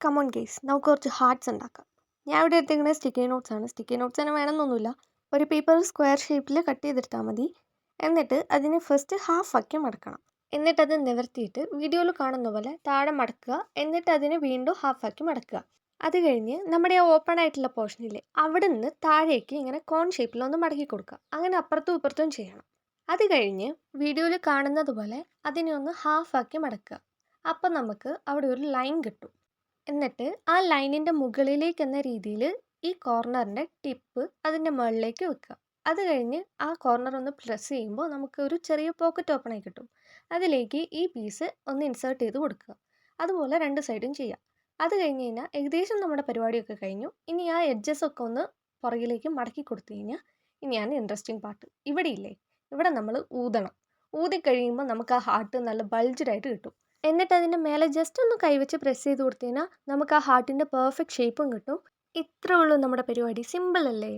Come on guys, നമുക്ക് കുറച്ച് hearts ഉണ്ടാക്കാം. ഞാൻ ഇവിടെ എടുത്തിരിക്കുന്നത് സ്റ്റിക്കി നോട്ട്സ് ആണ്. സ്റ്റിക്കി നോട്ട്സ് തന്നെ വേണമെന്നൊന്നുമില്ല. ഒരു പേപ്പർ സ്ക്വയർ ഷേപ്പിൽ കട്ട് ചെയ്തെടുത്താൽ മതി. എന്നിട്ട് അതിനെ ഫസ്റ്റ് ഹാഫ് ആക്കി മടക്കണം. എന്നിട്ട് അത് നിവർത്തിയിട്ട് വീഡിയോയിൽ കാണുന്ന പോലെ താഴെ മടക്കുക. എന്നിട്ട് അതിനെ വീണ്ടും ഹാഫ് ആക്കി മടക്കുക. അത് കഴിഞ്ഞ് നമ്മുടെ ആ ഓപ്പൺ ആയിട്ടുള്ള പോർഷനില്ലേ, അവിടെ നിന്ന് താഴേക്ക് ഇങ്ങനെ കോൺ ഷേപ്പിലൊന്ന് മടക്കി കൊടുക്കുക. അങ്ങനെ അപ്പുറത്തും ഇപ്പുറത്തും ചെയ്യണം. അത് കഴിഞ്ഞ് വീഡിയോയിൽ കാണുന്നത് പോലെ അതിനെ ഒന്ന് ഹാഫ് ആക്കി മടക്കുക. അപ്പം നമുക്ക് അവിടെ ഒരു ലൈൻ കിട്ടും. എന്നിട്ട് ആ ലൈനിൻ്റെ മുകളിലേക്ക് എന്ന രീതിയിൽ ഈ കോർണറിൻ്റെ ടിപ്പ് അതിൻ്റെ മുകളിലേക്ക് വെക്കുക. അത് കഴിഞ്ഞ് ആ കോർണർ ഒന്ന് പ്രസ് ചെയ്യുമ്പോൾ നമുക്ക് ഒരു ചെറിയ പോക്കറ്റ് ഓപ്പൺ ആയി കിട്ടും. അതിലേക്ക് ഈ പീസ് ഒന്ന് ഇൻസേർട്ട് ചെയ്ത് കൊടുക്കുക. അതുപോലെ രണ്ട് സൈഡും ചെയ്യാം. അത് കഴിഞ്ഞ് കഴിഞ്ഞാൽ ഏകദേശം നമ്മുടെ പരിപാടിയൊക്കെ കഴിഞ്ഞു. ഇനി ആ എഡ്ജസ് ഒക്കെ ഒന്ന് പുറകിലേക്ക് മടക്കി കൊടുത്തു കഴിഞ്ഞാൽ ഇനിയാണ് ഇൻട്രസ്റ്റിംഗ് പാർട്ട്. ഇവിടെ ഇല്ലേ, ഇവിടെ നമ്മൾ ഊതണം. ഊതി കഴിയുമ്പോൾ നമുക്ക് ആ ഹാർട്ട് നല്ല ബൾജ്ഡ് ആയിട്ട് കിട്ടും. എന്നിട്ട് അതിൻ്റെ മേലെ ജസ്റ്റ് ഒന്ന് കൈവച്ച് പ്രസ് ചെയ്ത് കൊടുത്തു കഴിഞ്ഞാൽ നമുക്ക് ആ ഹാർട്ടിൻ്റെ പെർഫെക്റ്റ് ഷേപ്പും കിട്ടും. ഇത്രേ ഉള്ളൂ നമ്മുടെ പരിപാടി. സിമ്പിൾ അല്ലേ?